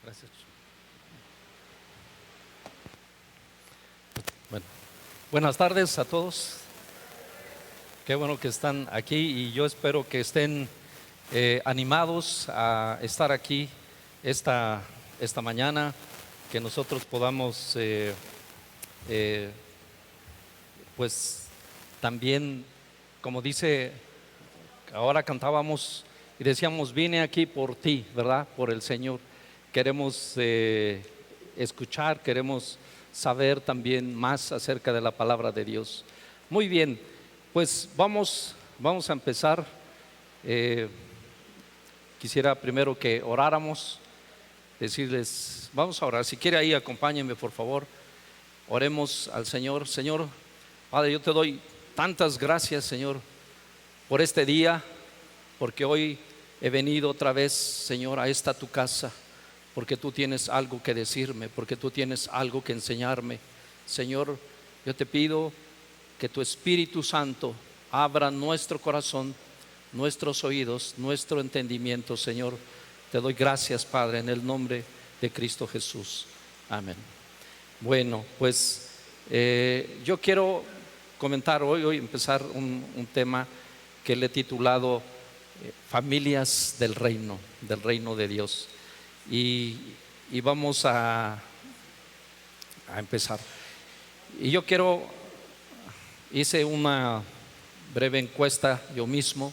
Gracias. Bueno, buenas tardes a todos. Qué bueno que están aquí y yo espero que estén animados a estar aquí esta mañana, que nosotros podamos eh, pues también, como dice, ahora cantábamos y decíamos, vine aquí por ti, ¿verdad? Por el Señor. Queremos escuchar, queremos saber también más acerca de la palabra de Dios. Muy bien, pues vamos a empezar. Eh, Quisiera primero que oráramos, decirles, vamos a orar. Si quiere ahí, acompáñenme por favor. Oremos al Señor. Señor, Padre, yo te doy tantas gracias, Señor, por este día, porque hoy he venido otra vez, Señor, a esta tu casa, porque tú tienes algo que decirme, porque tú tienes algo que enseñarme. Señor, yo te pido que tu Espíritu Santo abra nuestro corazón, nuestros oídos, nuestro entendimiento, Señor. Te doy gracias, Padre, en el nombre de Cristo Jesús. Amén. Bueno, pues yo quiero comentar hoy empezar un tema que le he titulado Familias del reino de Dios. Y vamos a empezar. Y yo hice una breve encuesta yo mismo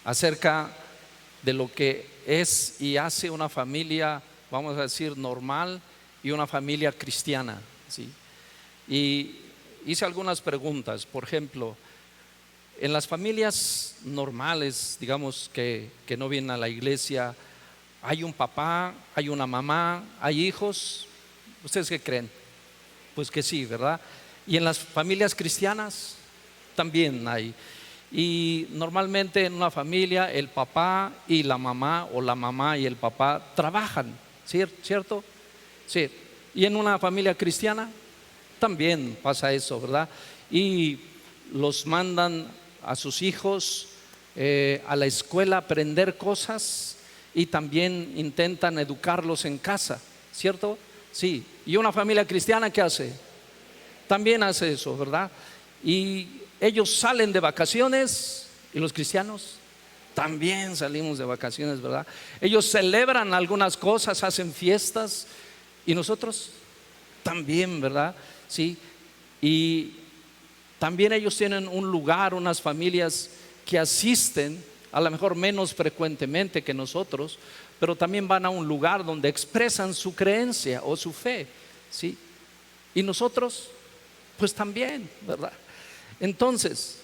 acerca de lo que es y hace una familia, vamos a decir, normal y una familia cristiana, ¿sí? Y hice algunas preguntas. Por ejemplo, en las familias normales, digamos que no vienen a la iglesia, ¿hay un papá, hay una mamá, hay hijos? ¿Ustedes qué creen? Pues que sí, ¿verdad? Y en las familias cristianas también hay. Y normalmente en una familia el papá y la mamá, o la mamá y el papá trabajan, ¿cierto? Sí. Y en una familia cristiana también pasa eso, ¿verdad? Y los mandan a sus hijos a la escuela a aprender cosas y también intentan educarlos en casa, ¿cierto? Sí. Y una familia cristiana, ¿qué hace? También hace eso, ¿verdad? Y ellos salen de vacaciones, y los cristianos también salimos de vacaciones, ¿verdad? Ellos celebran algunas cosas, hacen fiestas, y nosotros también, ¿verdad? Sí. Y también ellos tienen un lugar, unas familias que asisten, a lo mejor menos frecuentemente que nosotros, pero también van a un lugar donde expresan su creencia o su fe, ¿sí? Y nosotros, pues también, ¿verdad? Entonces,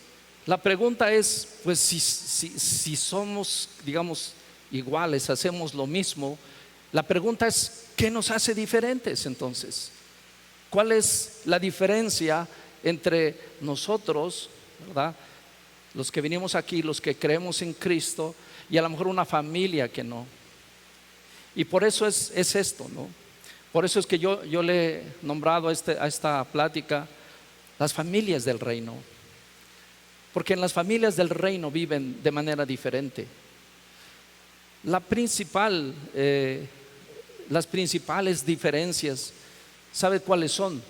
la pregunta es, pues si somos, digamos, iguales, hacemos lo mismo, la pregunta es, ¿qué nos hace diferentes entonces? ¿Cuál es la diferencia entre nosotros, ¿verdad? Los que venimos aquí, los que creemos en Cristo, y a lo mejor una familia que no? Y por eso es esto, ¿no? Por eso es que yo le he nombrado a esta plática las familias del reino, porque en las familias del reino viven de manera diferente. Las principales diferencias, ¿sabe cuáles son?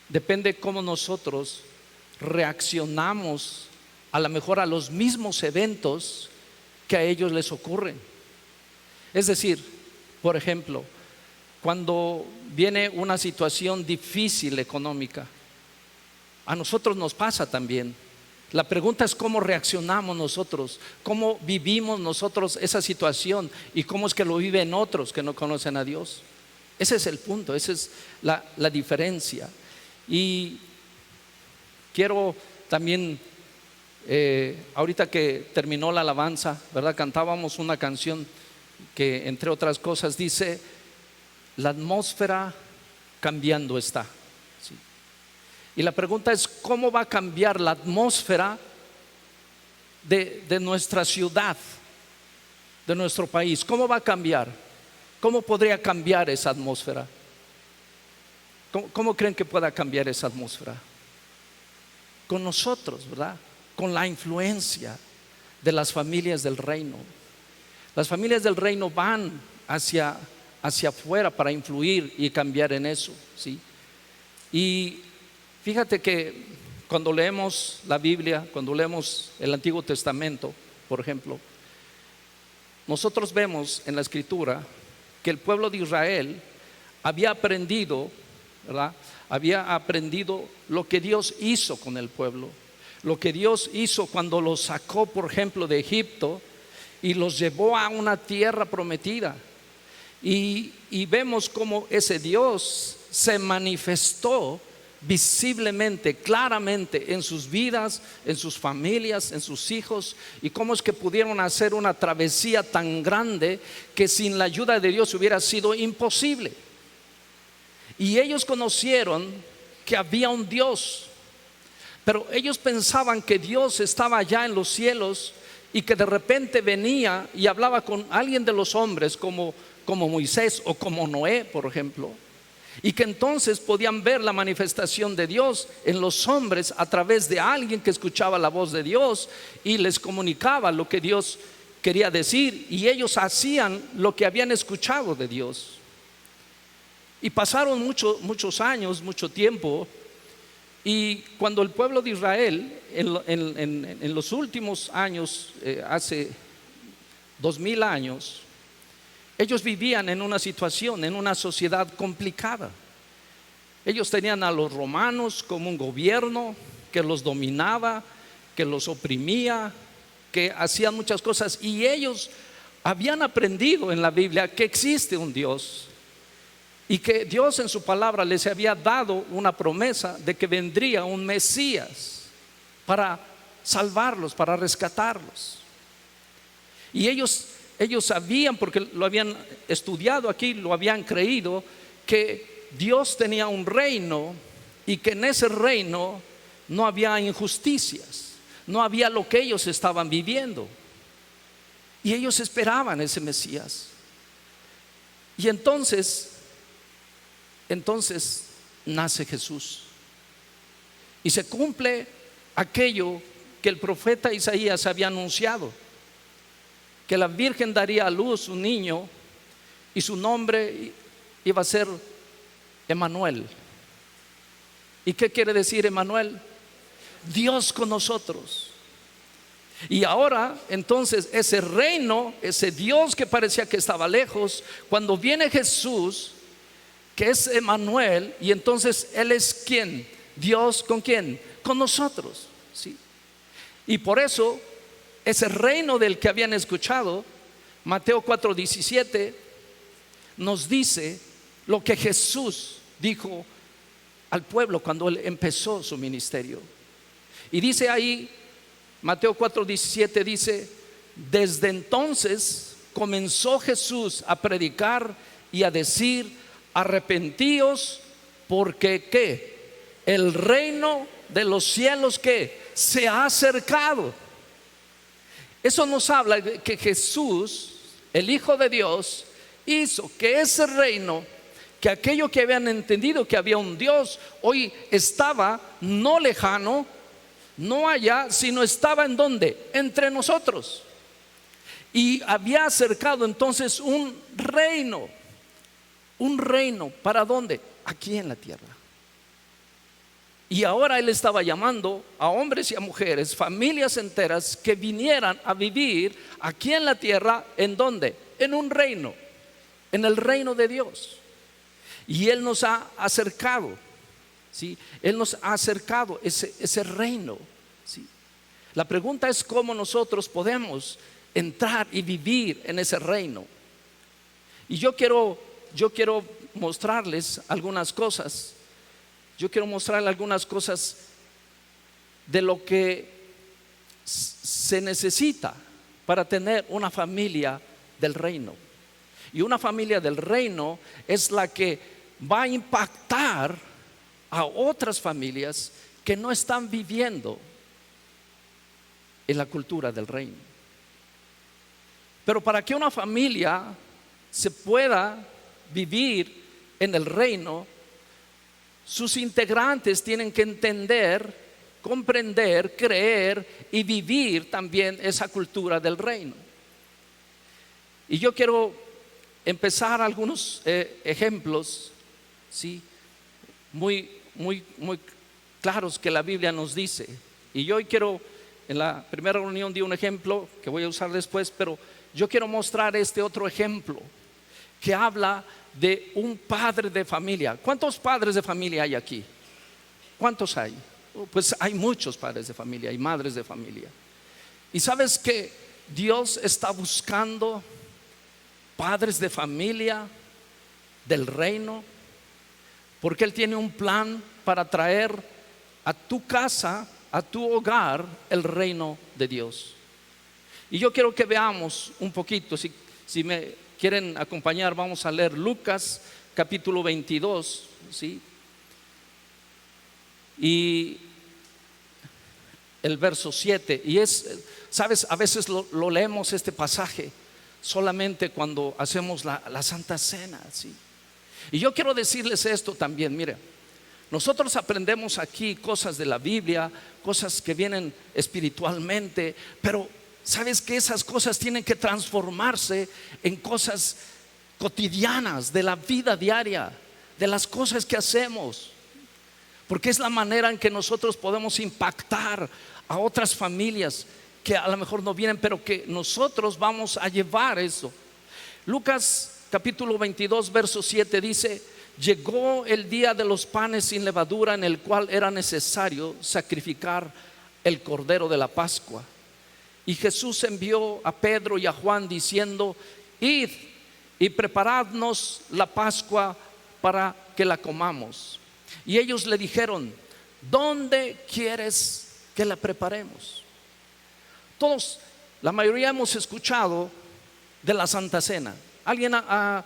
Depende cómo nosotros reaccionamos a lo mejor a los mismos eventos que a ellos les ocurren. Es decir, por ejemplo, cuando viene una situación difícil económica, a nosotros nos pasa también. La pregunta es cómo reaccionamos nosotros, cómo vivimos nosotros esa situación y cómo es que lo viven otros que no conocen a Dios. Ese es el punto, esa es la diferencia. Y quiero también, ahorita que terminó la alabanza, ¿verdad? Cantábamos una canción que entre otras cosas dice, la atmósfera cambiando está. ¿Sí? Y la pregunta es, ¿cómo va a cambiar la atmósfera de nuestra ciudad, de nuestro país? ¿Cómo va a cambiar? ¿Cómo podría cambiar esa atmósfera? ¿Cómo creen que pueda cambiar esa atmósfera? Con nosotros, ¿verdad? Con la influencia de las familias del reino. Las familias del reino van hacia, hacia afuera para influir y cambiar en eso, ¿sí? Y fíjate que cuando leemos la Biblia, cuando leemos el Antiguo Testamento, por ejemplo, nosotros vemos en la Escritura que el pueblo de Israel había aprendido, ¿verdad? Había aprendido lo que Dios hizo con el pueblo, lo que Dios hizo cuando los sacó, por ejemplo, de Egipto y los llevó a una tierra prometida. Y vemos cómo ese Dios se manifestó visiblemente, claramente en sus vidas, en sus familias, en sus hijos, y cómo es que pudieron hacer una travesía tan grande que sin la ayuda de Dios hubiera sido imposible. Y ellos conocieron que había un Dios, pero ellos pensaban que Dios estaba allá en los cielos y que de repente venía y hablaba con alguien de los hombres como Moisés o como Noé, por ejemplo, y que entonces podían ver la manifestación de Dios en los hombres a través de alguien que escuchaba la voz de Dios y les comunicaba lo que Dios quería decir, y ellos hacían lo que habían escuchado de Dios. Y pasaron muchos años, mucho tiempo, y cuando el pueblo de Israel en los últimos años, hace 2000 años, ellos vivían en una situación, en una sociedad complicada. Ellos tenían a los romanos como un gobierno que los dominaba, que los oprimía, que hacían muchas cosas, y ellos habían aprendido en la Biblia que existe un Dios y que Dios en su palabra les había dado una promesa de que vendría un Mesías para salvarlos, para rescatarlos. Y ellos sabían, porque lo habían estudiado aquí, lo habían creído, que Dios tenía un reino y que en ese reino no había injusticias, no había lo que ellos estaban viviendo. Y ellos esperaban ese Mesías. Y entonces nace Jesús y se cumple aquello que el profeta Isaías había anunciado, que la Virgen daría a luz un niño y su nombre iba a ser Emmanuel. ¿Y qué quiere decir Emmanuel? Dios con nosotros. Y ahora entonces ese reino, ese Dios que parecía que estaba lejos, cuando viene Jesús, que es Emmanuel, y entonces Él es ¿quién? Dios ¿con quién? Con nosotros, ¿sí? Y por eso ese reino del que habían escuchado, Mateo 4:17, nos dice lo que Jesús dijo al pueblo cuando Él empezó su ministerio. Y dice ahí, Mateo 4:17 dice: desde entonces comenzó Jesús a predicar y a decir: arrepentíos, porque ¿qué? El reino de los cielos ¿qué? Se ha acercado. Eso nos habla de que Jesús, el Hijo de Dios, hizo que ese reino, que aquello que habían entendido que había un Dios, hoy estaba no lejano, no allá, sino estaba ¿en dónde? Entre nosotros. Y había acercado entonces un reino. Un reino, ¿para dónde? Aquí en la tierra. Y ahora Él estaba llamando a hombres y a mujeres, familias enteras, que vinieran a vivir aquí en la tierra. ¿En dónde? En un reino, en el reino de Dios. Y Él nos ha acercado, ¿sí? Él nos ha acercado ese reino, ¿sí? La pregunta es cómo nosotros podemos entrar y vivir en ese reino. Y yo quiero mostrarles algunas cosas. Yo quiero mostrarles algunas cosas de lo que se necesita para tener una familia del reino. Y una familia del reino es la que va a impactar a otras familias que no están viviendo en la cultura del reino. Pero para que una familia se pueda vivir en el reino, sus integrantes tienen que entender, comprender, creer y vivir también esa cultura del reino. Y yo quiero empezar algunos ejemplos, ¿sí? Muy claros que la Biblia nos dice. Y yo hoy quiero, en la primera reunión di un ejemplo que voy a usar después, pero yo quiero mostrar este otro ejemplo que habla de un padre de familia. ¿Cuántos padres de familia hay aquí? ¿Cuántos hay? Pues hay muchos padres de familia y madres de familia. Y sabes que Dios está buscando padres de familia del reino, porque Él tiene un plan para traer a tu casa, a tu hogar, el reino de Dios. Y yo quiero que veamos un poquito, si me quieren acompañar, vamos a leer Lucas capítulo 22, ¿sí? Y el verso 7. Y sabes, a veces lo leemos este pasaje solamente cuando hacemos la Santa Cena, ¿sí? Y yo quiero decirles esto también. Mire, nosotros aprendemos aquí cosas de la Biblia, cosas que vienen espiritualmente, pero sabes que esas cosas tienen que transformarse en cosas cotidianas de la vida diaria, de las cosas que hacemos, porque es la manera en que nosotros podemos impactar a otras familias que a lo mejor no vienen, pero que nosotros vamos a llevar eso. Lucas capítulo 22 verso 7 dice: llegó el día de los panes sin levadura, en el cual era necesario sacrificar el cordero de la Pascua. Y Jesús envió a Pedro y a Juan diciendo: id y preparadnos la Pascua para que la comamos. Y ellos le dijeron: ¿dónde quieres que la preparemos? Todos, la mayoría hemos escuchado de la Santa Cena. ¿Alguien ha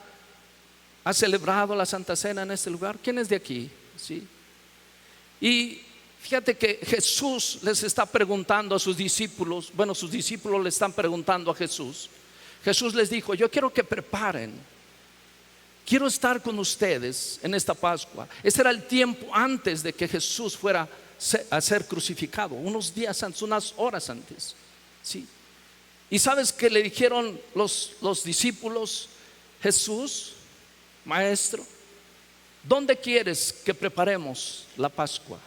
celebrado la Santa Cena en este lugar? ¿Quién es de aquí? ¿Sí? Y fíjate que Jesús les está preguntando a sus discípulos. Bueno, sus discípulos le están preguntando a Jesús. Jesús les dijo: yo quiero que preparen, quiero estar con ustedes en esta Pascua. Ese era el tiempo antes de que Jesús fuera a ser crucificado, unos días antes, unas horas antes, ¿sí? Y sabes que le dijeron los discípulos: Jesús, Maestro, ¿dónde quieres que preparemos la Pascua?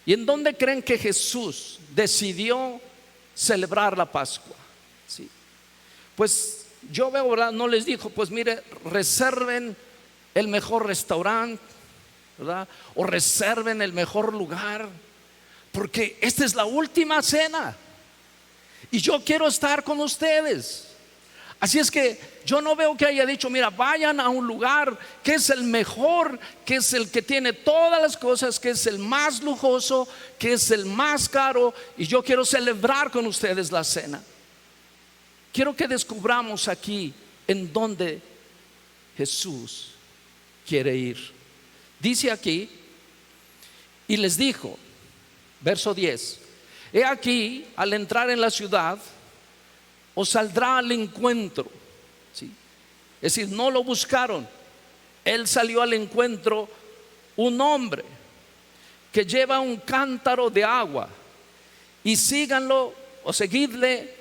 ¿Y en dónde creen que Jesús decidió celebrar la Pascua? ¿Sí? Pues yo veo, ¿verdad? No les dijo: pues mire, reserven el mejor restaurante, ¿verdad? O reserven el mejor lugar, porque esta es la última cena y yo quiero estar con ustedes. Así es que yo no veo que haya dicho: mira, vayan a un lugar que es el mejor, que es el que tiene todas las cosas, que es el más lujoso, que es el más caro, y yo quiero celebrar con ustedes la cena. Quiero que descubramos aquí en dónde Jesús quiere ir. Dice aquí: y les dijo, verso 10: he aquí, al entrar en la ciudad, os saldrá al encuentro, ¿sí? Es decir, no lo buscaron. Él salió al encuentro un hombre que lleva un cántaro de agua, y síganlo o seguidle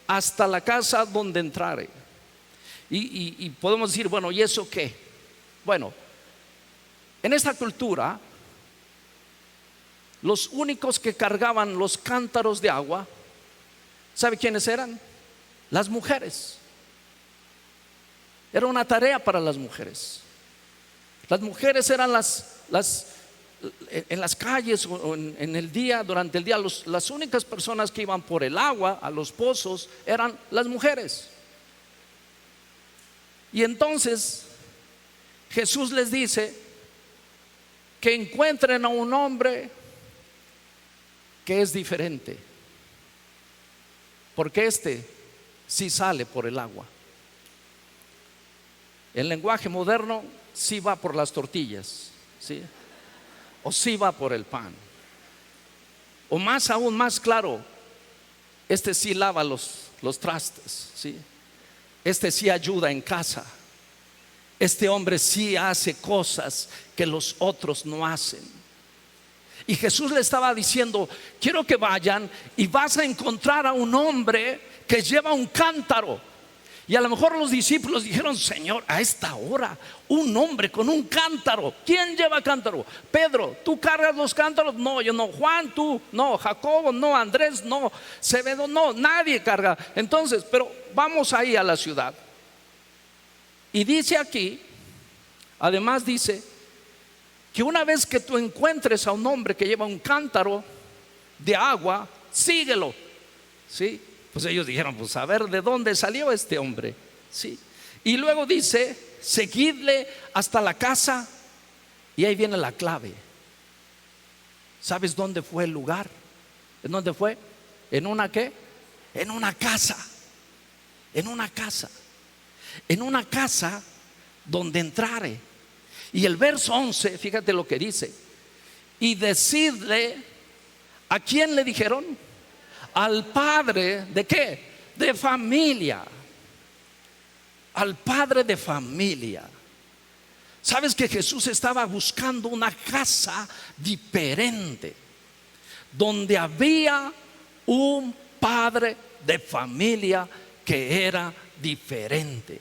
hasta la casa donde entrare. Y podemos decir: bueno, ¿y eso qué? Bueno, en esta cultura, los únicos que cargaban los cántaros de agua, ¿sabe quiénes eran? Las mujeres. Era una tarea para las mujeres. Las mujeres eran en las calles o en el día, durante el día, las únicas personas que iban por el agua a los pozos eran las mujeres. Y entonces Jesús les dice que encuentren a un hombre que es diferente, porque sí sale por el agua. El lenguaje moderno sí va por las tortillas, ¿sí? O sí va por el pan. O más aún, más claro, sí lava los trastes, ¿sí? Sí ayuda en casa. Este hombre sí hace cosas que los otros no hacen. Y Jesús le estaba diciendo: quiero que vayan y vas a encontrar a un hombre que lleva un cántaro. Y a lo mejor los discípulos dijeron: Señor, a esta hora un hombre con un cántaro. ¿Quién lleva cántaro? Pedro, ¿tú cargas los cántaros? No, yo no. Juan, tú no. Jacobo, no. Andrés, no. Zebedo, no. Nadie carga. Entonces, pero vamos ahí a la ciudad. Y dice aquí, además dice que una vez que tú encuentres a un hombre que lleva un cántaro de agua, síguelo. ¿Sí? Pues ellos dijeron: pues a ver de dónde salió este hombre. ¿Sí? Y luego dice: seguidle hasta la casa. Y ahí viene la clave. ¿Sabes dónde fue el lugar? ¿En dónde fue? ¿En una qué? En una casa. En una casa. En una casa donde entrare. Y el verso 11, fíjate lo que dice: y decidle. ¿A quién le dijeron? Al padre de qué? De familia. Al padre de familia. ¿Sabes que Jesús estaba buscando una casa diferente, donde había un padre de familia que era diferente?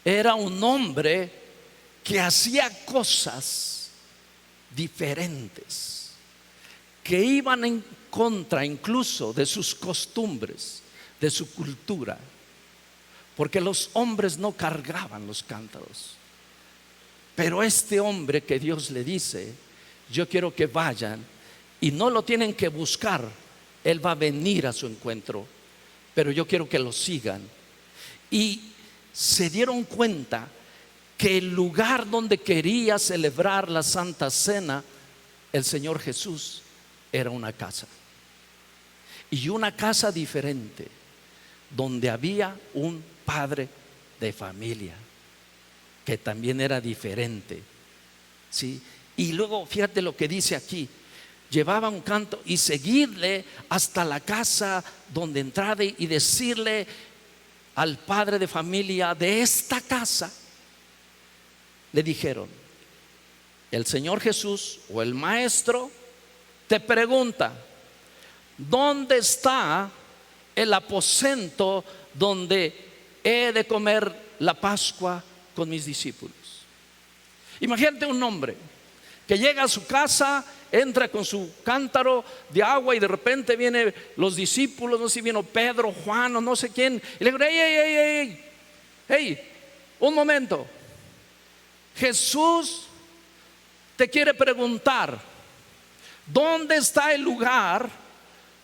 Era un hombre que hacía cosas diferentes, que iban en contra incluso de sus costumbres, de su cultura, porque los hombres no cargaban los cántaros. Pero este hombre que Dios le dice: yo quiero que vayan, y no lo tienen que buscar, él va a venir a su encuentro, pero yo quiero que lo sigan. Y se dieron cuenta que el lugar donde quería celebrar la Santa Cena el Señor Jesús era una casa, y una casa diferente, donde había un padre de familia que también era diferente. ¿Sí? Y luego fíjate lo que dice aquí: llevaba un canto y seguidle hasta la casa donde entrare, y decirle al padre de familia de esta casa. Le dijeron: el Señor Jesús o el maestro te pregunta: ¿dónde está el aposento donde he de comer la Pascua con mis discípulos? Imagínate un hombre que llega a su casa, entra con su cántaro de agua, y de repente vienen los discípulos, no sé si vino Pedro, Juan o no sé quién, y le digo: hey, un momento, Jesús te quiere preguntar: ¿dónde está el lugar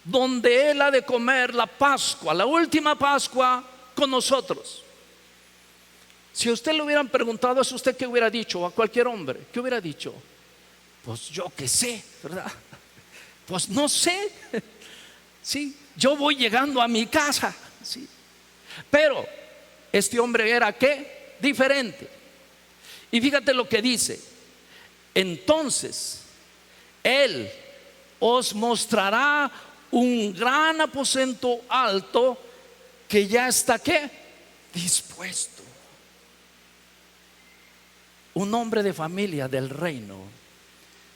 donde Él ha de comer la Pascua, la última Pascua con nosotros? Si a usted le hubieran preguntado eso, ¿usted qué hubiera dicho? A cualquier hombre, ¿qué hubiera dicho? Pues yo qué sé, ¿verdad? Pues no sé. Sí, yo voy llegando a mi casa. Sí. Pero este hombre era ¿qué? Diferente. Y fíjate lo que dice: entonces Él os mostrará un gran aposento alto, que ya está ¿qué? Dispuesto. Un hombre de familia del reino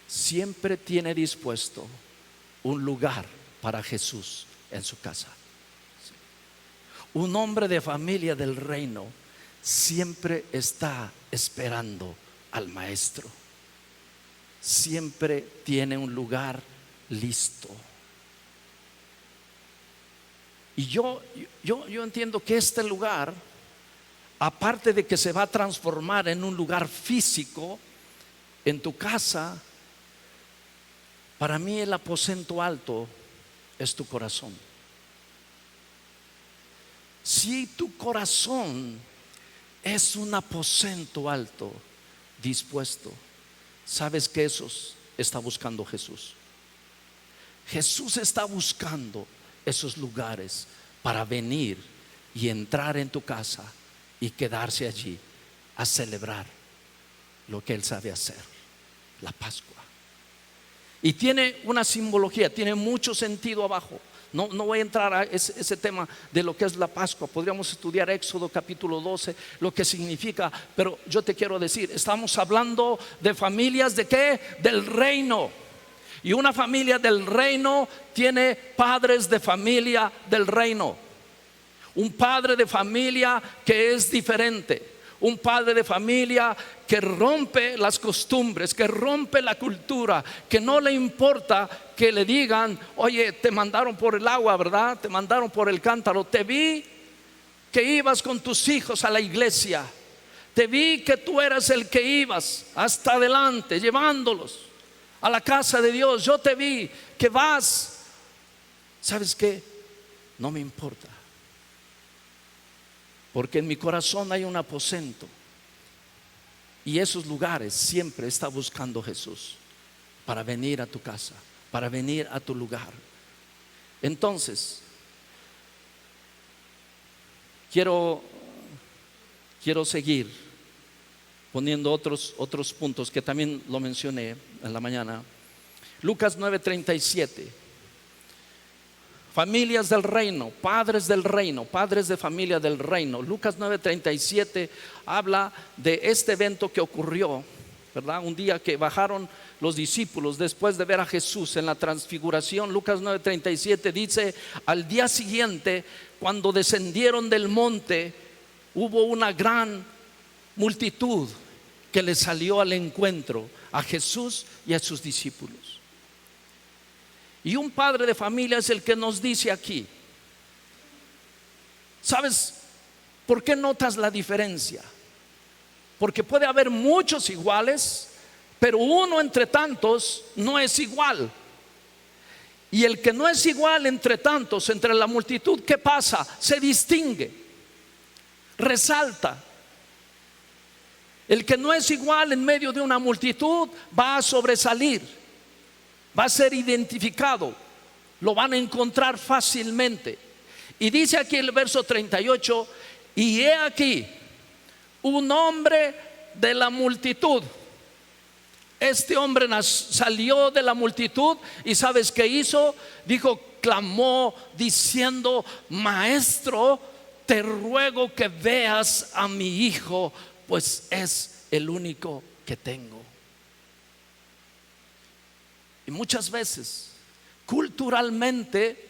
siempre tiene dispuesto un lugar para Jesús en su casa. Un hombre de familia del reino siempre está esperando al maestro. Siempre tiene un lugar listo. Y yo entiendo que este lugar, aparte de que se va a transformar en un lugar físico en tu casa, para mí el aposento alto es tu corazón. Si tu corazón es un aposento alto, dispuesto, sabes que esos está buscando Jesús. Jesús está buscando esos lugares para venir y entrar en tu casa y quedarse allí a celebrar lo que Él sabe hacer, la Pascua. Y tiene una simbología, tiene mucho sentido abajo. No voy a entrar a ese tema de lo que es la Pascua. Podríamos estudiar Éxodo capítulo 12, lo que significa. Pero yo te quiero decir, estamos hablando de familias de ¿qué? Del reino. Y una familia del reino tiene padres de familia del reino. un padre de familia que es diferente, un padre de familia que rompe las costumbres, que rompe la cultura, que no le importa que le digan: oye, te mandaron por el agua, ¿verdad? Te mandaron por el cántaro. Te vi que ibas con tus hijos a la iglesia. Te vi que tú eras el que ibas hasta adelante, llevándolos a la casa de Dios. Yo te vi que vas. ¿Sabes qué? No me importa, porque en mi corazón hay un aposento, y esos lugares siempre está buscando Jesús para venir a tu casa, para venir a tu lugar. Entonces, quiero seguir poniendo otros puntos que también lo mencioné en la mañana. Lucas 9:37. Familias del reino, padres del reino, padres de familia del reino. Lucas 9:37 habla de este evento que ocurrió, ¿verdad? Un día que bajaron los discípulos después de ver a Jesús en la transfiguración. Lucas 9:37 dice: al día siguiente, cuando descendieron del monte, hubo una gran multitud que le salió al encuentro a Jesús y a sus discípulos. Y un padre de familia es el que nos dice aquí: ¿sabes por qué notas la diferencia? Porque puede haber muchos iguales, pero uno entre tantos no es igual. Y el que no es igual entre tantos, entre la multitud, ¿qué pasa? Se distingue, resalta. El que no es igual en medio de una multitud va a sobresalir, va a ser identificado, lo van a encontrar fácilmente. Y dice aquí el verso 38: y he aquí un hombre de la multitud. Este hombre salió de la multitud, y ¿sabes qué hizo? Dijo, clamó diciendo: maestro, te ruego que veas a mi hijo, pues es el único que tengo. Y muchas veces, culturalmente,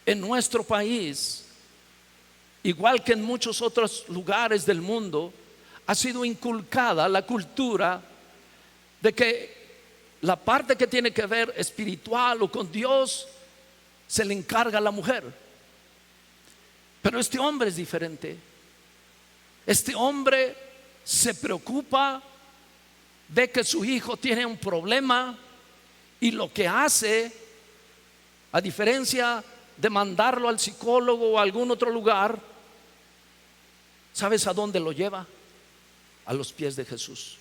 en nuestro país, igual que en muchos otros lugares del mundo, ha sido inculcada la cultura de que la parte que tiene que ver espiritual o con Dios se le encarga a la mujer. Pero este hombre es diferente. Este hombre se preocupa, ve que su hijo tiene un problema, y lo que hace, a diferencia de mandarlo al psicólogo o a algún otro lugar, ¿sabes a dónde lo lleva? A los pies de Jesús.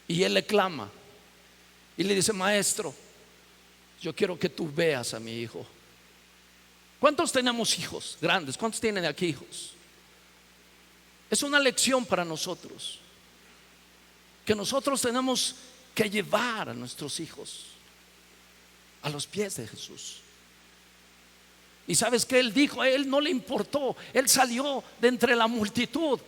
Y él le clama y le dice: maestro, yo quiero que tú veas a mi hijo. ¿Cuántos tenemos hijos grandes? ¿Cuántos tienen aquí hijos? Es una lección para nosotros, que nosotros tenemos que llevar a nuestros hijos a los pies de Jesús. Y ¿sabes qué él dijo? A él no le importó. Él salió de entre la multitud.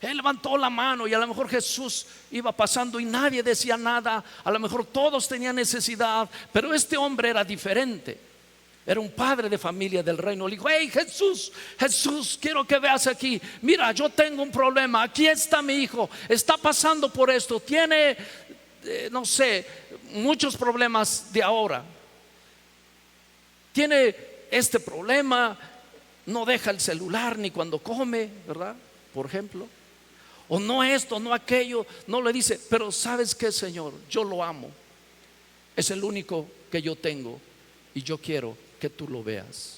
Él levantó la mano, y a lo mejor Jesús iba pasando y nadie decía nada. A lo mejor todos tenían necesidad, pero este hombre era diferente. Era un padre de familia del reino. Le dijo: hey Jesús, Jesús, quiero que veas aquí. Mira, yo tengo un problema. Aquí está mi hijo, está pasando por esto. Tiene, no sé, muchos problemas de ahora. Tiene este problema, no deja el celular ni cuando come, ¿verdad? Por ejemplo. O no esto, no aquello. No le dice: pero ¿sabes qué, Señor? Yo lo amo. Es el único que yo tengo, y yo quiero que tú lo veas.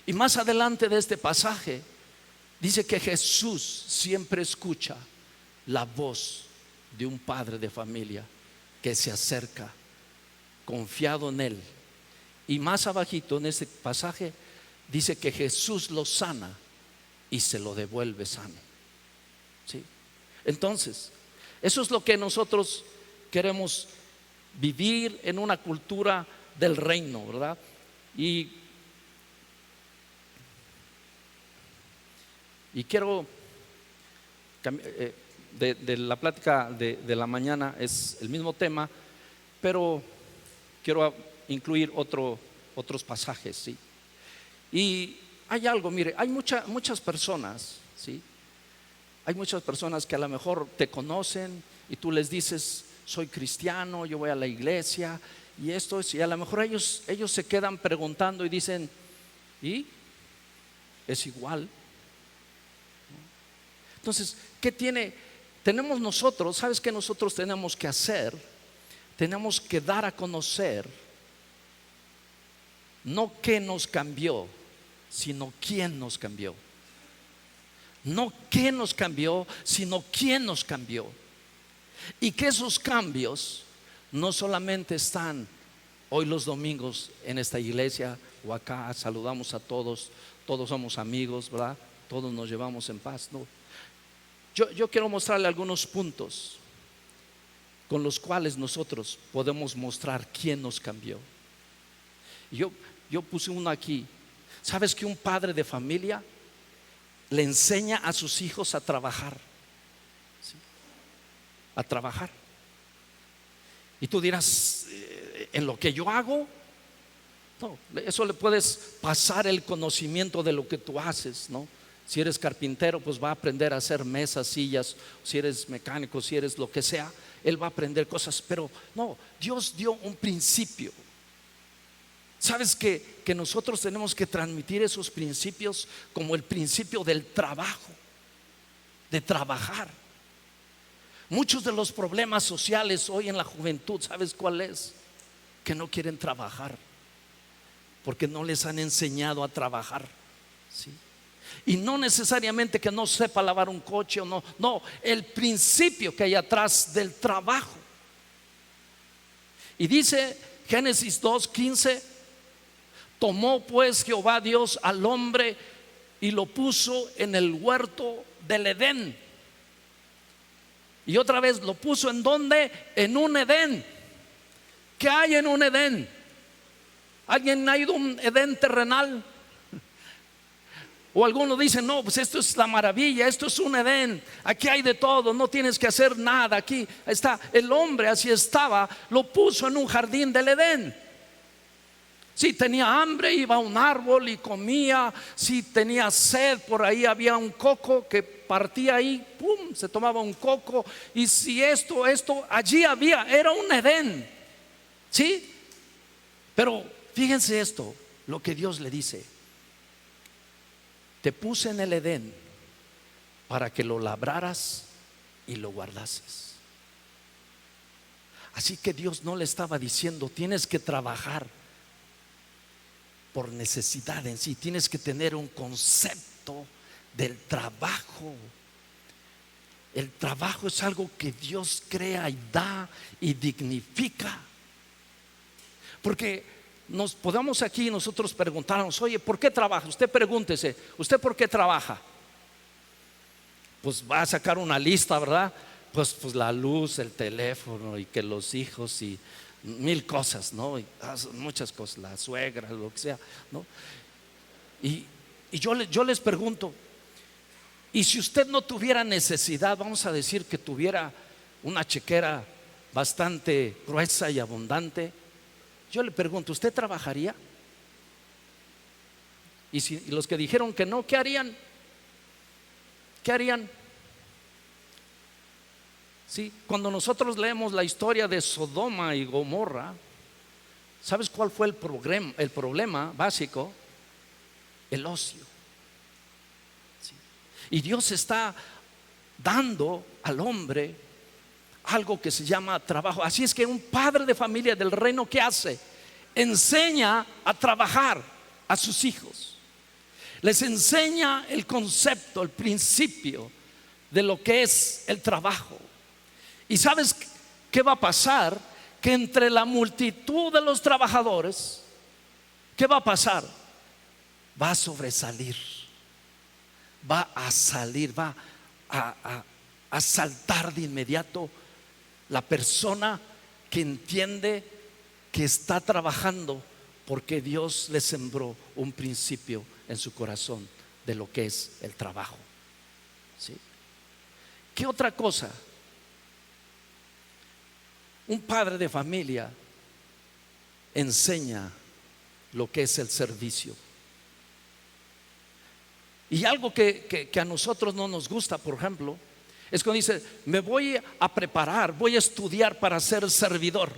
Y más adelante de este pasaje dice que Jesús siempre escucha la voz de un padre de familia que se acerca confiado en él. Y más abajito en este pasaje dice que Jesús lo sana y se lo devuelve sano. ¿Sí? Entonces, eso es lo que nosotros queremos vivir en una cultura del reino, ¿verdad? Y quiero de la plática de la mañana es el mismo tema, pero quiero incluir otros pasajes, ¿sí? Y hay algo, mire, hay muchas personas, ¿sí? Hay muchas personas que a lo mejor te conocen y tú les dices, soy cristiano, yo voy a la iglesia y esto es, y a lo mejor ellos se quedan preguntando y dicen, ¿y? Es igual. Entonces, ¿qué tenemos nosotros? ¿Sabes qué nosotros tenemos que hacer? Tenemos que dar a conocer no qué nos cambió, sino quién nos cambió. No qué nos cambió, sino quién nos cambió. Y que esos cambios no solamente están hoy los domingos en esta iglesia o acá, saludamos a todos, todos somos amigos, ¿verdad? Todos nos llevamos en paz, ¿no? Yo quiero mostrarle algunos puntos con los cuales nosotros podemos mostrar quién nos cambió. Yo puse uno aquí. ¿Sabes que un padre de familia le enseña a sus hijos a trabajar? ¿Sí? A trabajar. Y tú dirás, ¿en lo que yo hago? No, eso le puedes pasar el conocimiento de lo que tú haces, ¿no? Si eres carpintero, pues va a aprender a hacer mesas, sillas. Si eres mecánico, si eres lo que sea, él va a aprender cosas. Pero no, Dios dio un principio. ¿Sabes que nosotros tenemos que transmitir esos principios como el principio del trabajo? De trabajar. Muchos de los problemas sociales hoy en la juventud, ¿sabes cuál es? Que no quieren trabajar porque no les han enseñado a trabajar, ¿sí? Y no necesariamente que no sepa lavar un coche o no, no, el principio que hay atrás del trabajo. Y dice Génesis 2:15: tomó pues Jehová Dios al hombre y lo puso en el huerto del Edén. Y otra vez lo puso ¿en dónde? En un Edén. ¿Qué hay en un Edén? ¿Alguien ha ido a un Edén terrenal? O algunos dicen, no, pues esto es la maravilla, esto es un Edén, aquí hay de todo, no tienes que hacer nada, aquí está. El hombre así estaba, lo puso en un jardín del Edén. Si tenía hambre, iba a un árbol y comía. Si tenía sed, por ahí había un coco que partía ahí, pum, se tomaba un coco. Y si esto, allí había, era un Edén, ¿sí? Pero fíjense esto, lo que Dios le dice: te puse en el Edén para que lo labraras y lo guardases. Así que Dios no le estaba diciendo tienes que trabajar por necesidad en sí, tienes que tener un concepto del trabajo. El trabajo es algo que Dios crea y da y dignifica. Porque nos podamos aquí nosotros preguntarnos, oye, ¿por qué trabaja? Usted pregúntese, ¿usted por qué trabaja? Pues va a sacar una lista, ¿verdad? Pues la luz, el teléfono y que los hijos y mil cosas, ¿no? Y muchas cosas, la suegra, lo que sea, ¿no? Y yo les pregunto, y si usted no tuviera necesidad, vamos a decir que tuviera una chequera bastante gruesa y abundante, yo le pregunto, ¿usted trabajaría? Y si los que dijeron que no, ¿qué harían? ¿Qué harían? Sí, cuando nosotros leemos la historia de Sodoma y Gomorra, ¿sabes cuál fue el problema básico? El ocio. Sí. Y Dios está dando al hombre algo que se llama trabajo. Así es que un padre de familia del reino, ¿qué hace? Enseña a trabajar a sus hijos. Les enseña el concepto, el principio de lo que es el trabajo. ¿Y sabes qué va a pasar? Que entre la multitud de los trabajadores, ¿qué va a pasar? Va a sobresalir, va a salir, va a saltar de inmediato la persona que entiende que está trabajando porque Dios le sembró un principio en su corazón de lo que es el trabajo, ¿sí? ¿Qué otra cosa? Un padre de familia enseña lo que es el servicio. Y algo que a nosotros no nos gusta, por ejemplo, es cuando dice: me voy a preparar, voy a estudiar para ser servidor.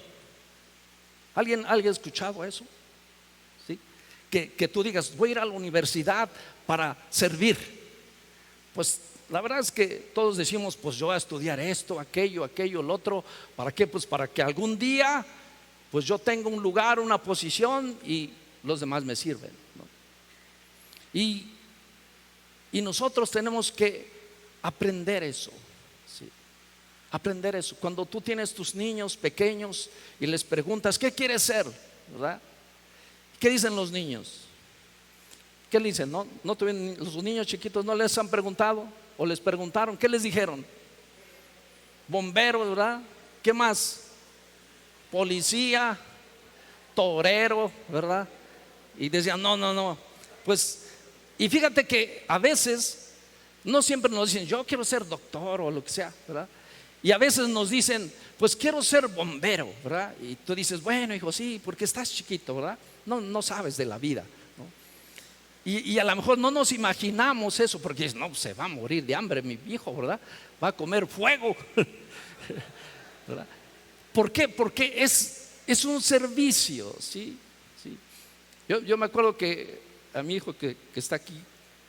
¿Alguien ha escuchado eso? ¿Sí? Que tú digas: voy a ir a la universidad para servir. Pues la verdad es que todos decimos: pues yo voy a estudiar esto, aquello, el otro. ¿Para qué? Pues para que algún día pues yo tenga un lugar, una posición y los demás me sirven, ¿no? Y nosotros tenemos que aprender eso, ¿sí? Aprender eso. Cuando tú tienes tus niños pequeños y les preguntas: ¿qué quieres ser? ¿Verdad? ¿Qué dicen los niños? ¿Qué le dicen? Los niños chiquitos no les han preguntado, o les preguntaron, ¿qué les dijeron? Bombero, ¿verdad? ¿Qué más? Policía, torero, ¿verdad? Y decían: no. Pues, y fíjate que a veces no siempre nos dicen: yo quiero ser doctor o lo que sea, ¿verdad? Y a veces nos dicen: pues quiero ser bombero, ¿verdad? Y tú dices: bueno, hijo, sí, porque estás chiquito, ¿verdad? No sabes de la vida, ¿no? Y a lo mejor no nos imaginamos eso, porque no, se va a morir de hambre mi hijo, ¿verdad? Va a comer fuego, ¿verdad? ¿Por qué? Porque es un servicio, ¿sí? ¿Sí? Yo me acuerdo que a mi hijo que está aquí,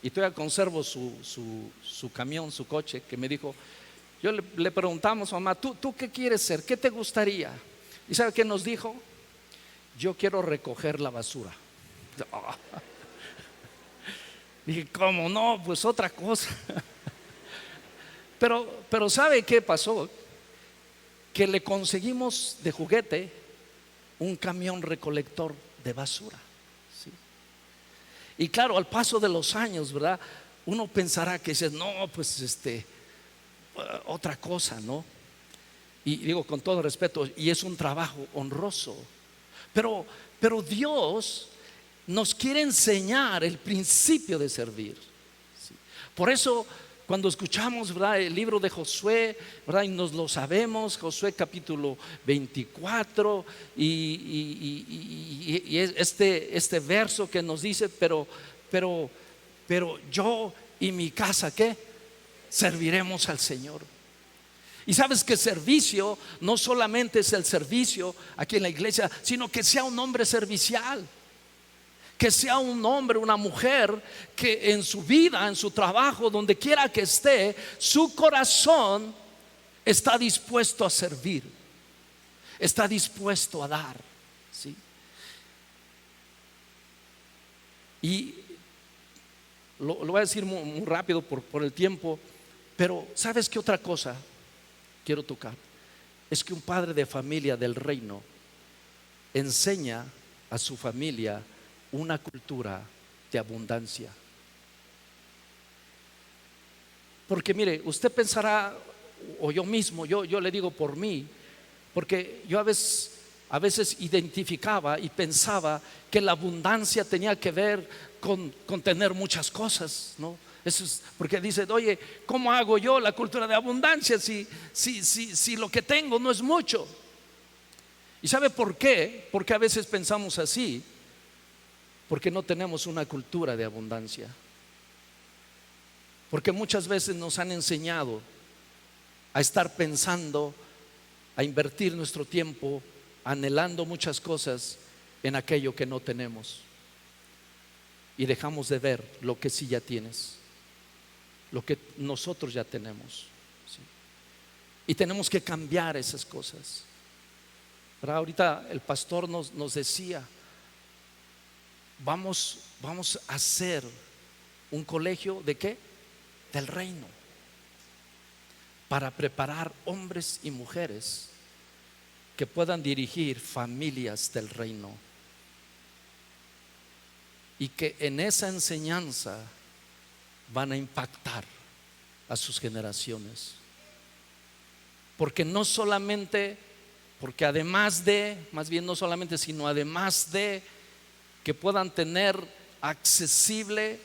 y todavía conservo su camión, su coche, que me dijo, le preguntamos: mamá, ¿tú qué quieres ser? ¿Qué te gustaría? ¿Y sabe qué nos dijo? Yo quiero recoger la basura. Oh. Dije: ¿cómo no? Pues otra cosa. Pero ¿sabe qué pasó? Que le conseguimos de juguete un camión recolector de basura, ¿sí? Y claro, al paso de los años, ¿verdad? Uno pensará que dice: no, pues otra cosa, ¿no? Y digo con todo respeto, y es un trabajo honroso, pero Dios nos quiere enseñar el principio de servir, ¿sí? Por eso cuando escuchamos, ¿verdad?, el libro de Josué, ¿verdad?, y nos lo sabemos, Josué capítulo 24, y este verso que nos dice: pero yo y mi casa, ¿qué? Serviremos al Señor. Y sabes que servicio no solamente es el servicio aquí en la iglesia, sino que sea un hombre servicial, que sea un hombre, una mujer que en su vida, en su trabajo, donde quiera que esté, su corazón está dispuesto a servir, está dispuesto a dar, ¿sí? Y lo voy a decir muy rápido por el tiempo, pero ¿sabes qué otra cosa quiero tocar? Es que un padre de familia del reino enseña a su familia una cultura de abundancia. Porque mire, usted pensará, o yo mismo, yo le digo por mí, porque yo a veces identificaba y pensaba que la abundancia tenía que ver con tener muchas cosas, ¿no? Eso es porque dice: oye, ¿cómo hago yo la cultura de abundancia si lo que tengo no es mucho? ¿Y sabe por qué? Porque a veces pensamos así, porque no tenemos una cultura de abundancia. Porque muchas veces nos han enseñado a estar pensando, a invertir nuestro tiempo anhelando muchas cosas en aquello que no tenemos, y dejamos de ver lo que sí ya tienes, lo que nosotros ya tenemos, ¿sí? Y tenemos que cambiar esas cosas. Pero ahorita el pastor nos decía: vamos a hacer un colegio ¿de qué? Del reino, para preparar hombres y mujeres que puedan dirigir familias del reino, y que en esa enseñanza van a impactar a sus generaciones. Porque no solamente, porque además de, más bien no solamente, sino además de que puedan tener accesible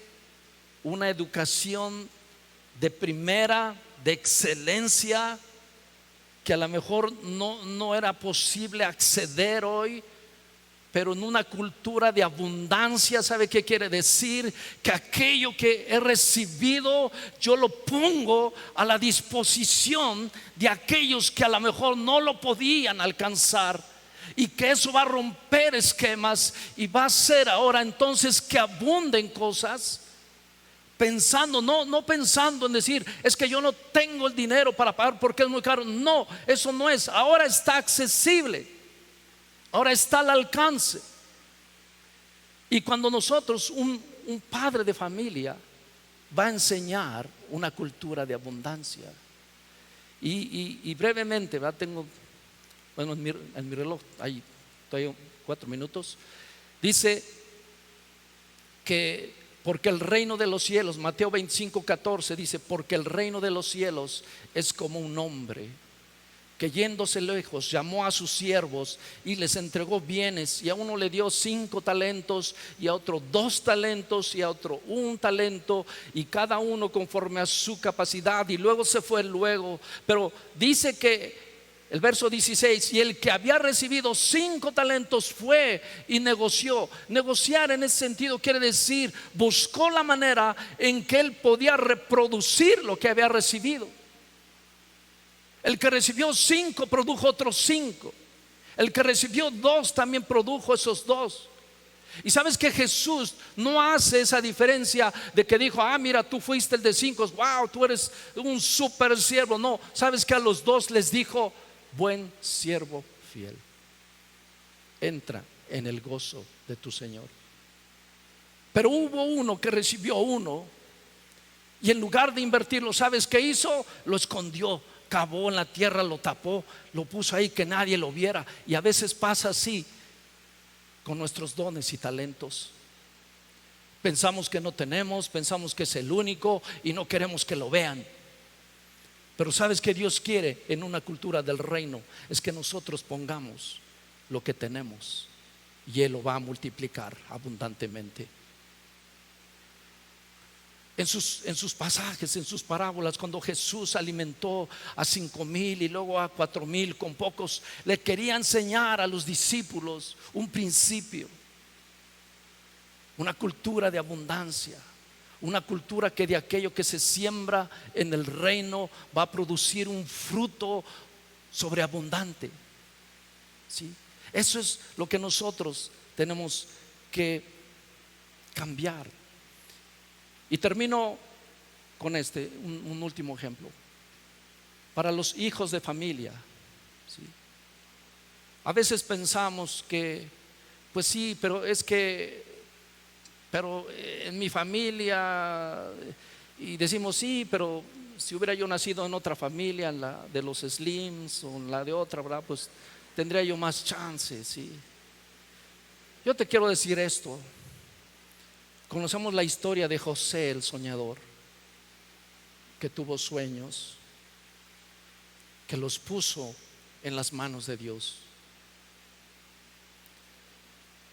una educación de primera, de excelencia, que a lo mejor no era posible acceder hoy pero en una cultura de abundancia. ¿Sabe qué quiere decir? Que aquello que he recibido yo lo pongo a la disposición de aquellos que a lo mejor no lo podían alcanzar, y que eso va a romper esquemas y va a hacer ahora entonces que abunden cosas. Pensando, no pensando en decir, es que yo no tengo el dinero para pagar porque es muy caro. No, eso no es. Ahora está accesible, ahora está al alcance. Y cuando nosotros, un padre de familia va a enseñar una cultura de abundancia. Y brevemente, ¿verdad? Tengo, bueno, en mi reloj, ahí estoy 4 minutos. Dice que porque el reino de los cielos, Mateo 25:14 dice, porque el reino de los cielos es como un hombre que yéndose lejos llamó a sus siervos y les entregó bienes, y a uno le dio 5 talentos, y a otro 2 talentos, y a otro 1 talento, y cada uno conforme a su capacidad, y luego se fue luego. Pero dice que el verso 16, y el que había recibido 5 talentos fue y negoció. Negociar en ese sentido quiere decir, buscó la manera en que él podía reproducir lo que había recibido. El que recibió 5 produjo otros 5. El que recibió 2 también produjo esos 2. Y sabes que Jesús no hace esa diferencia de que dijo, mira, tú fuiste el de 5, wow, tú eres un super siervo. No, sabes que a los 2 les dijo, buen siervo fiel, entra en el gozo de tu Señor. Pero hubo uno que recibió 1, y en lugar de invertirlo, ¿sabes qué hizo? Lo escondió, cavó en la tierra, lo tapó, lo puso ahí que nadie lo viera. Y a veces pasa así con nuestros dones y talentos. Pensamos que no tenemos, pensamos que es el único y no queremos que lo vean. Pero sabes que Dios quiere en una cultura del reino es que nosotros pongamos lo que tenemos, y Él lo va a multiplicar abundantemente. En sus pasajes, en sus parábolas, cuando Jesús alimentó a 5,000 y luego a 4,000 con pocos, le quería enseñar a los discípulos un principio, una cultura de abundancia. Una cultura que de aquello que se siembra en el reino va a producir un fruto sobreabundante. ¿Sí? Eso es lo que nosotros tenemos que cambiar. Y termino con un último ejemplo. Para los hijos de familia, ¿sí? A veces pensamos que, pues sí, pero es que en mi familia, y decimos sí, pero si hubiera yo nacido en otra familia, en la de los Slims o en la de otra, ¿verdad? Pues tendría yo más chances, ¿sí? Yo te quiero decir esto. Conocemos la historia de José el soñador, que tuvo sueños, que los puso en las manos de Dios,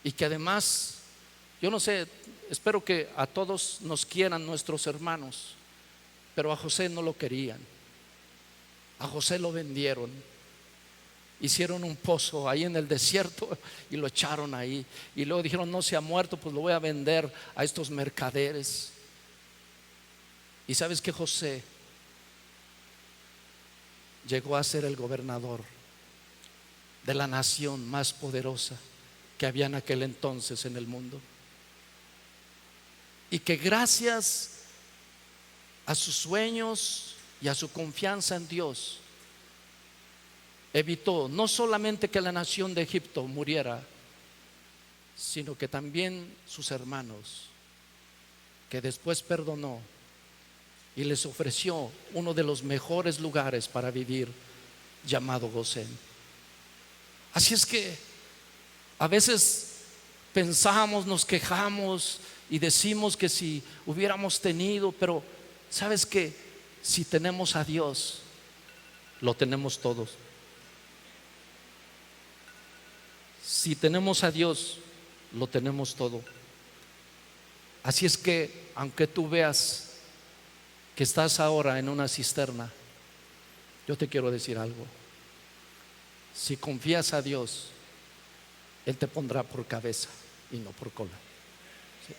y que además, yo no sé, espero que a todos nos quieran nuestros hermanos, pero a José no lo querían. A José lo vendieron, hicieron un pozo ahí en el desierto y lo echaron ahí, y luego dijeron, no se ha muerto, pues lo voy a vender a estos mercaderes. Y sabes que José llegó a ser el gobernador de la nación más poderosa que había en aquel entonces en el mundo, y que gracias a sus sueños y a su confianza en Dios evitó no solamente que la nación de Egipto muriera, sino que también sus hermanos, que después perdonó y les ofreció uno de los mejores lugares para vivir, llamado Gosén. Así es que a veces pensamos, nos quejamos y decimos que si hubiéramos tenido, pero sabes que si tenemos a Dios, lo tenemos todos. Si tenemos a Dios, lo tenemos todo. Así es que aunque tú veas que estás ahora en una cisterna, yo te quiero decir algo. Si confías a Dios, Él te pondrá por cabeza y no por cola. ¿Sí?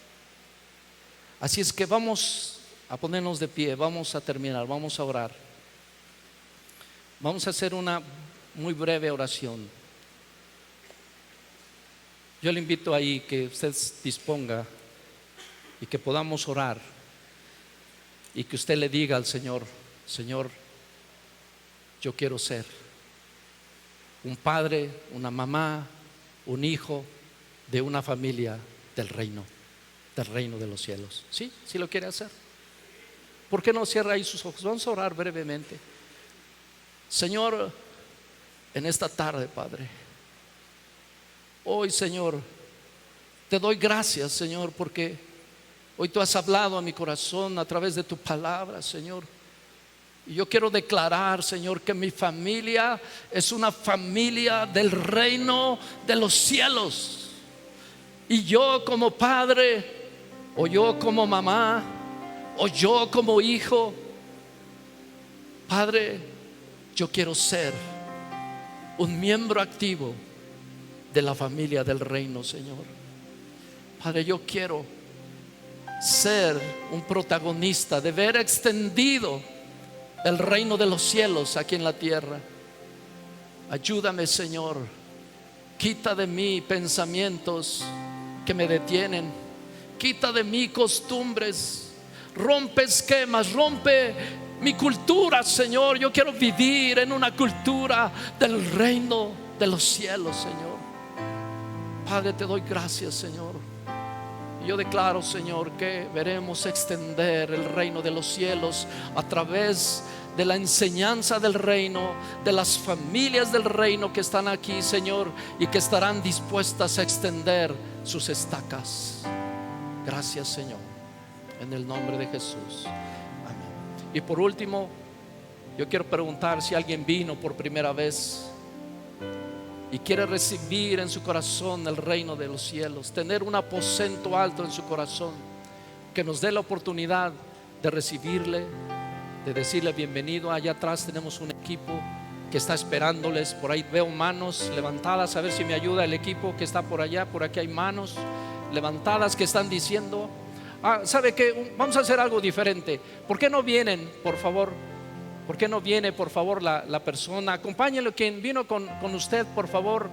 Así es que vamos a ponernos de pie, vamos a terminar, vamos a orar. Vamos a hacer una muy breve oración. Yo le invito ahí que usted disponga y que podamos orar y que usted le diga al Señor: Señor, yo quiero ser un padre, una mamá, un hijo de una familia del reino de los cielos. ¿Sí? ¿Sí lo quiere hacer? ¿Por qué no cierra ahí sus ojos? Vamos a orar brevemente. Señor, en esta tarde, Padre, hoy, Señor, te doy gracias, Señor, porque hoy tú has hablado a mi corazón a través de tu palabra, Señor. Y yo quiero declarar, Señor, que mi familia es una familia del reino de los cielos. Y yo como padre, o yo como mamá, o yo como hijo, Padre, yo quiero ser un miembro activo de la familia del reino, Señor. Padre, yo quiero ser un protagonista de ver extendido el reino de los cielos aquí en la tierra. Ayúdame, Señor. Quita de mí pensamientos que me detienen. Quita de mí costumbres. Rompe esquemas, rompe mi cultura, Señor. Yo quiero vivir en una cultura del reino de los cielos, Señor. Padre, te doy gracias, Señor. Yo declaro, Señor, que veremos extender el reino de los cielos a través de la enseñanza del reino, de las familias del reino que están aquí, Señor, y que estarán dispuestas a extender sus estacas. Gracias, Señor, en el nombre de Jesús. Amén. Y por último, yo quiero preguntar si alguien vino por primera vez y quiere recibir en su corazón el reino de los cielos, tener un aposento alto en su corazón, que nos dé la oportunidad de recibirle, de decirle bienvenido. Allá atrás tenemos un equipo que está esperándoles. Por ahí veo manos levantadas, a ver si me ayuda el equipo que está por allá. Por aquí hay manos levantadas que están diciendo: ¿sabe qué? Vamos a hacer algo diferente. ¿Por qué no vienen, por favor? ¿Por qué no viene, por favor, la persona? Acompáñelo, quien vino con usted, por favor,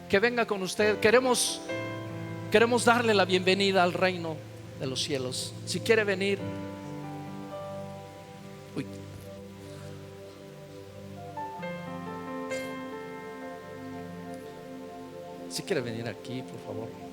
que venga con usted. Queremos darle la bienvenida al reino de los cielos. Si quiere venir. Uy. Si quiere venir aquí, por favor.